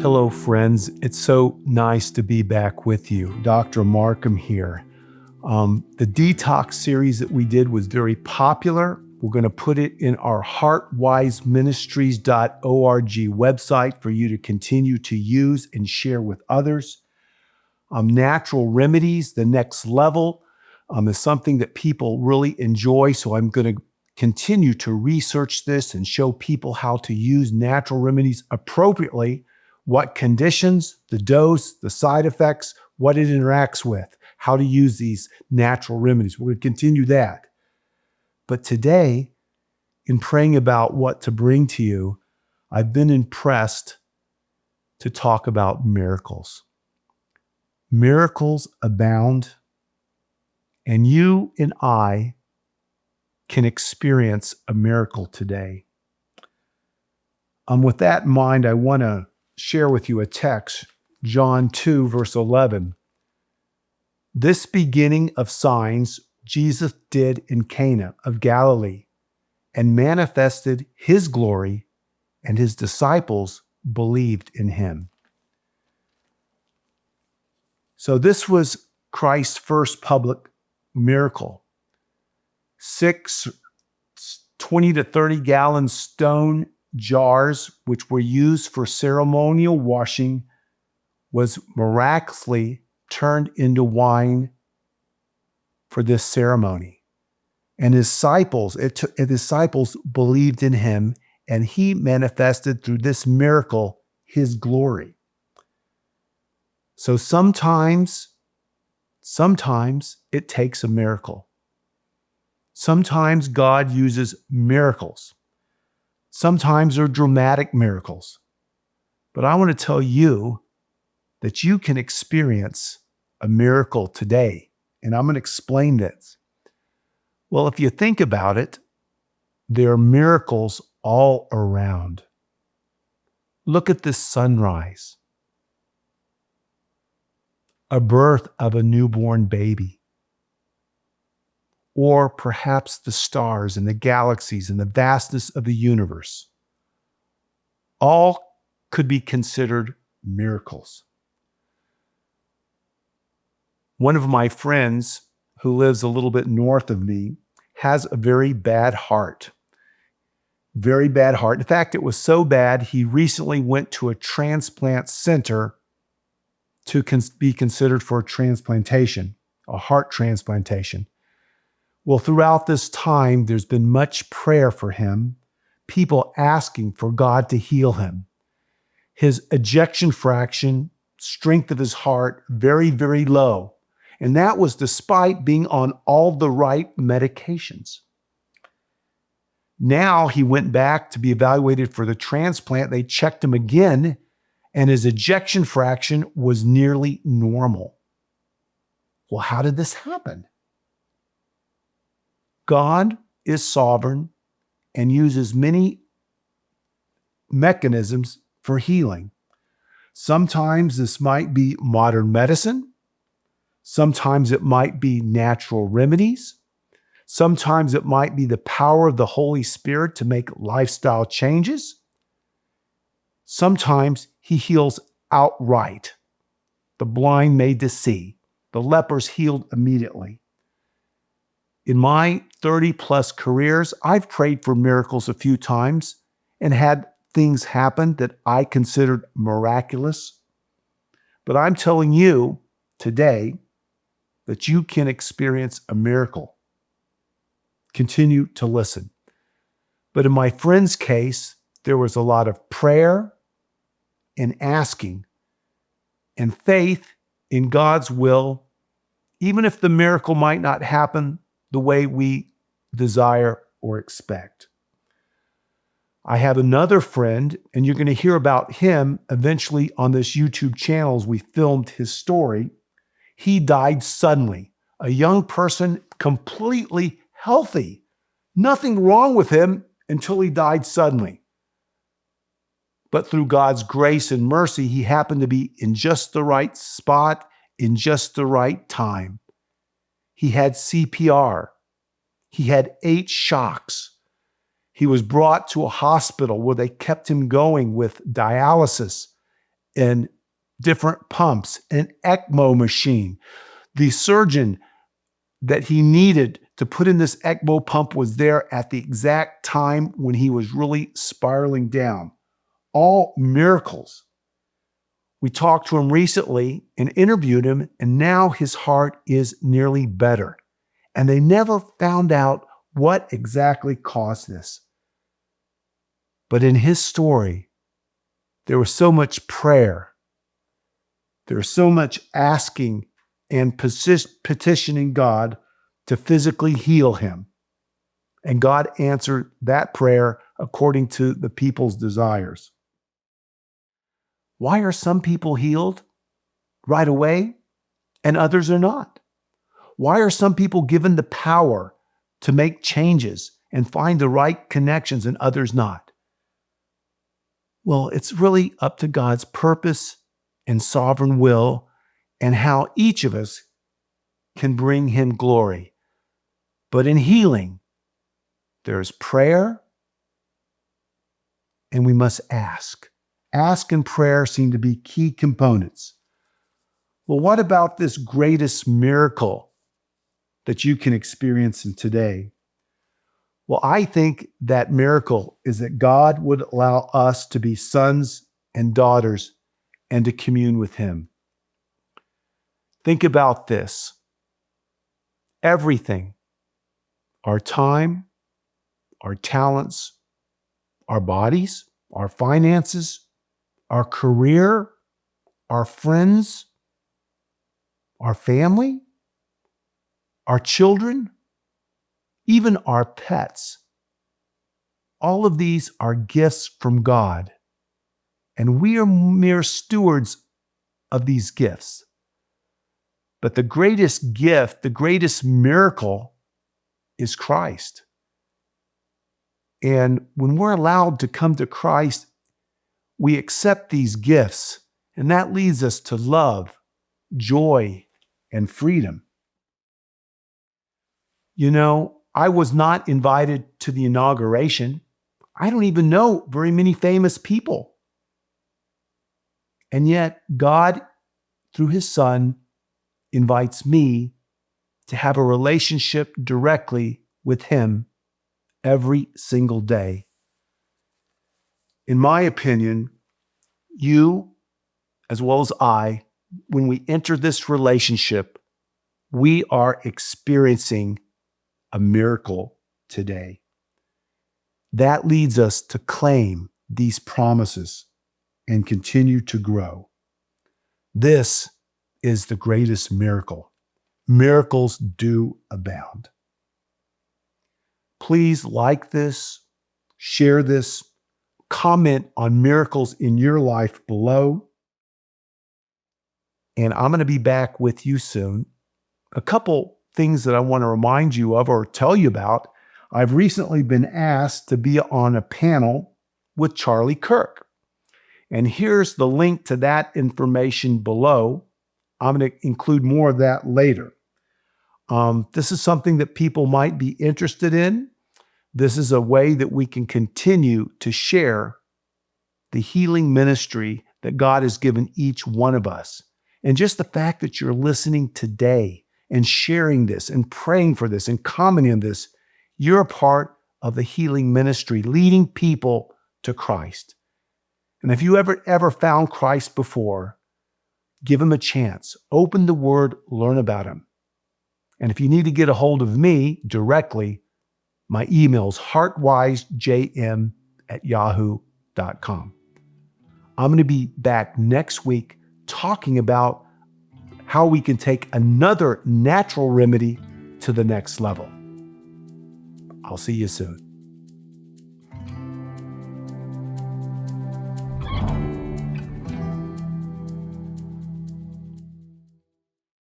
Hello, friends. It's so nice to be back with you. Dr. Marcum here. The detox series that we did was very popular. We're going to put it in our heartwiseministries.org website for you to continue to use and share with others. Natural remedies, the next level, is something that people really enjoy. So I'm going to continue to research this and show people how to use natural remedies appropriately, what conditions, the dose, the side effects, what it interacts with, how to use these natural remedies. We're going to continue that. But today, in praying about what to bring to you, I've been impressed to talk about miracles. Miracles abound, and you and I can experience a miracle today. With that in mind, I want to share with you a text, John 2, verse 11. This beginning of signs Jesus did in Cana of Galilee and manifested his glory, and his disciples believed in him. So this was Christ's first public miracle. 6 20 to 30 gallon stone jars, which were used for ceremonial washing, was miraculously turned into wine for this ceremony. And his disciples believed in him, and he manifested through this miracle his glory. So sometimes it takes a miracle. Sometimes God uses miracles. Sometimes they're dramatic miracles. But I want to tell you that you can experience a miracle today. And I'm going to explain this. Well, if you think about it, there are miracles all around. Look at this sunrise. A birth of a newborn baby. Or perhaps the stars and the galaxies and the vastness of the universe. All could be considered miracles. One of my friends who lives a little bit north of me has a very bad heart. Very bad heart. In fact, it was so bad, he recently went to a transplant center to be considered for a transplantation, a heart transplantation. Well, throughout this time, there's been much prayer for him, people asking for God to heal him. His ejection fraction, strength of his heart, very, very low. And that was despite being on all the right medications. Now he went back to be evaluated for the transplant. They checked him again, and his ejection fraction was nearly normal. Well, how did this happen? God is sovereign and uses many mechanisms for healing. Sometimes this might be modern medicine. Sometimes it might be natural remedies. Sometimes it might be the power of the Holy Spirit to make lifestyle changes. Sometimes he heals outright. The blind made to see. The lepers healed immediately. In my 30 plus careers, I've prayed for miracles a few times and had things happen that I considered miraculous. But I'm telling you today that you can experience a miracle. Continue to listen. But in my friend's case, there was a lot of prayer and asking and faith in God's will, even if the miracle might not happen the way we desire or expect. I have another friend, and you're going to hear about him eventually on this YouTube channel as we filmed his story. He died suddenly. A young person, completely healthy. Nothing wrong with him until he died suddenly. But through God's grace and mercy, he happened to be in just the right spot, in just the right time. He had CPR. He had 8 shocks. He was brought to a hospital where they kept him going with dialysis and different pumps, an ECMO machine. The surgeon that he needed to put in this ECMO pump was there at the exact time when he was really spiraling down. All miracles. We talked to him recently and interviewed him, and now his heart is nearly better. And they never found out what exactly caused this. But in his story, there was so much prayer. There was so much asking and petitioning God to physically heal him. And God answered that prayer according to the people's desires. Why are some people healed right away and others are not? Why are some people given the power to make changes and find the right connections and others not? Well, it's really up to God's purpose and sovereign will and how each of us can bring him glory. But in healing, there's prayer and we must ask. Ask and prayer seem to be key components. Well, what about this greatest miracle that you can experience in today? Well, I think that miracle is that God would allow us to be sons and daughters and to commune with him. Think about this. Everything, our time, our talents, our bodies, our finances, our career, our friends, our family, our children, even our pets. All of these are gifts from God, and we are mere stewards of these gifts. But the greatest gift, the greatest miracle is Christ. And when we're allowed to come to Christ, we accept these gifts, and that leads us to love, joy, and freedom. You know, I was not invited to the inauguration. I don't even know very many famous people. And yet, God, through his Son, invites me to have a relationship directly with him every single day. In my opinion, you, as well as I, when we enter this relationship, we are experiencing a miracle today. That leads us to claim these promises and continue to grow. This is the greatest miracle. Miracles do abound. Please like this, share this, comment on miracles in your life below. And I'm going to be back with you soon. A couple things that I want to remind you of or tell you about. I've recently been asked to be on a panel with Charlie Kirk. And here's the link to that information below. I'm going to include more of that later. This is something that people might be interested in. This is a way that we can continue to share the healing ministry that God has given each one of us. And just the fact that you're listening today and sharing this and praying for this and commenting on this, you're a part of the healing ministry, leading people to Christ. And if you ever found Christ before, give him a chance. Open the Word, learn about him. And if you need to get a hold of me directly, my email is heartwisejm@yahoo.com. I'm going to be back next week talking about how we can take another natural remedy to the next level. I'll see you soon.